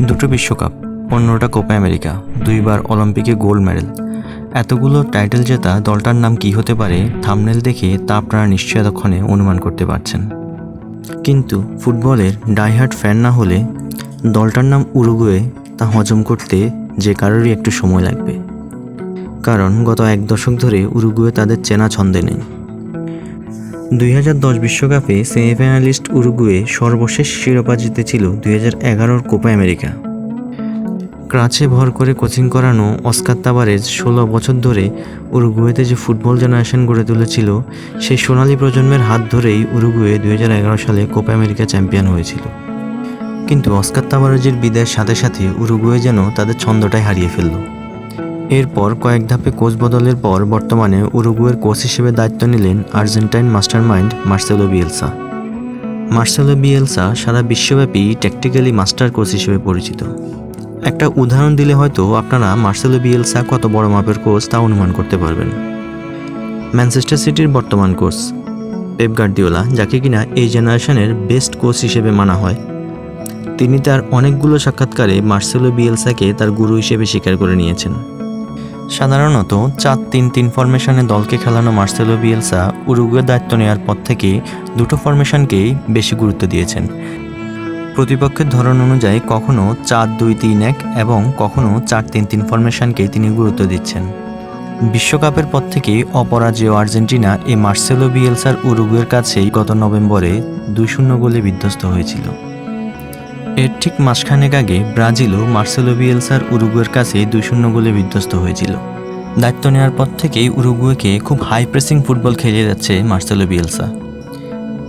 দুটো বিশ্বকাপ, 15টা Copa America, 2বার অলিম্পিকে গোল্ড মেডেল, এতগুলো টাইটেল জেতা দলটার নাম কী হতে পারে থাম্বনেল দেখে তা আপনারা নিশ্চয় এতক্ষণে অনুমান করতে পারছেন। কিন্তু ফুটবলের ডাইহার্ট ফ্যান না হলে দলটার নাম উরুগুয়ে তা হজম করতে যে কারোরই একটু সময় লাগবে, কারণ গত 1 দশক ধরে উরুগুয়ে তাদের চেনা ছন্দে নেই। 2010 বিশ্বকাপে সেমিফাইনালিস্ট উরুগুয়ে সর্বশেষ শিরোপা জিতেছিল 2011 কোপা আমেরিকা। ক্রাচে ভর করে কোচিং করানো অস্কার তাবারেজ 16 বছর ধরে উরুগুয়েতে যে ফুটবল জেনারেশন গড়ে তুলেছিল, সেই সোনালী প্রজন্মের হাত ধরেই উরুগুয়ে 2011 সালে কোপা আমেরিকা চ্যাম্পিয়ন হয়েছিল। কিন্তু অস্কার তাবারেজের বিদায়ের সাথে সাথে উরুগুয়ে যেন তাদের ছন্দটাই হারিয়ে ফেলল। এরপর কয়েক ধাপে কোচ বদলের পর বর্তমানে উরুগুয়ের কোচ হিসেবে দায়িত্ব নিলেন Argentine mastermind Marcelo Bielsa. Marcelo Bielsa সারা বিশ্বব্যাপী ট্যাকটিক্যালি মাস্টার কোচ হিসেবে পরিচিত। একটা উদাহরণ দিলে হয়তো আপনারা মার্সেলো বিয়েলসা কত বড় মাপের কোচ তা অনুমান করতে পারবেন। ম্যানচেস্টার সিটির বর্তমান কোচ পেপ গার্দিওলা, যাকে কিনা এই জেনারেশনের বেস্ট কোচ হিসেবে মানা হয়, তিনি তার অনেকগুলো সাক্ষাৎকারে মার্সেলো বিয়েলসাকে তার গুরু হিসেবে স্বীকার করে নিয়েছেন। সাধারণত 4-3-3 ফরমেশনে দলকে খেলানো মার্সেলো বিয়েলসা উরুগুয়ের দায়িত্ব নেওয়ার পর থেকে দুটো ফরমেশনকেই বেশি গুরুত্ব দিয়েছেন। প্রতিপক্ষের ধরন অনুযায়ী কখনও 4-2-3-1 এবং কখনও 4-3-3 ফরমেশনকেই তিনি গুরুত্ব দিচ্ছেন। বিশ্বকাপের পর থেকেই অপরাজেয় আর্জেন্টিনা এই মার্সেলো বিয়েলসার উরুগুয়ের কাছেই গত নভেম্বরে 2-0 গোলে বিধ্বস্ত হয়েছিল। এর ঠিক মাসখানেক আগে ব্রাজিলও মার্সেলো বিয়েলসার উরুগুয়ের কাছে 2-0 গোলে বিধ্বস্ত হয়েছিল। দায়িত্ব নেওয়ার পর থেকেই উরুগুয়েকে খুব হাই প্রেসিং ফুটবল খেলিয়ে যাচ্ছে মার্সেলো বিয়েলসা।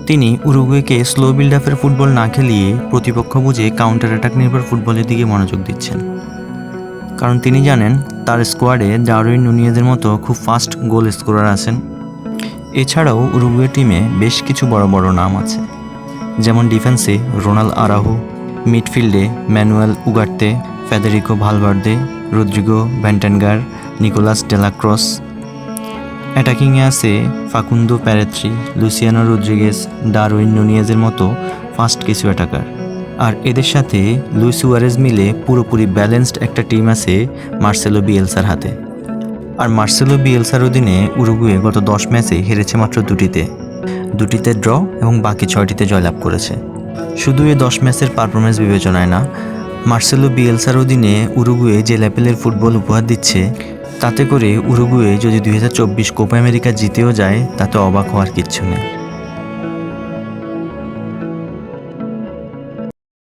তিনি উরুগুয়েকে স্লো বিল্ড আপের ফুটবল না খেলিয়ে প্রতিপক্ষ বুঝে কাউন্টার অ্যাটাক নির্ভর ফুটবলের দিকে মনোযোগ দিচ্ছেন, কারণ তিনি জানেন তার স্কোয়াডে ডারউইন নুনিয়েজের মতো খুব ফাস্ট গোল স্কোরার আছেন। এছাড়াও উরুগুয়ে টিমে বেশ কিছু বড় বড় নাম আছে, যেমন ডিফেন্সে রোনাল আরাহু, মিডফিল্ডে Manuel Ugarte, Federico Valverde, Rodrigo Bentancur, Nicolas De la Cruz. অ্যাটাকিংয়ে আছে Facundo Pellistri, Luciano Rodriguez, Darwin নুনিয়েজের মতো ফাস্ট কিছু অ্যাটাকার। আর এদের সাথে লুইস সুয়ারেজ মিলে পুরোপুরি ব্যালেন্সড একটা টিম আছে মার্সেলো বিয়েলসার হাতে। আর মার্সেলো বিয়েলসার অধীনে উরুগুয়ে গত 10 ম্যাচে হেরেছে মাত্র 2টিতে ড্র এবং বাকি 6টিতে জয়লাভ করেছে। শুধু এই 10 ম্যাচের পারফরমেন্স বিবেচনায় না, মার্সেলো বিয়েলসার অধীনে উরুগুয়ে যে লেভেলের ফুটবল উপহার দিচ্ছে, তাতে করে উরুগুয়ে যদি 2024 কোপা আমেরিকা জিতেও যায় তাতে অবাক হওয়ার কিচ্ছু নেই।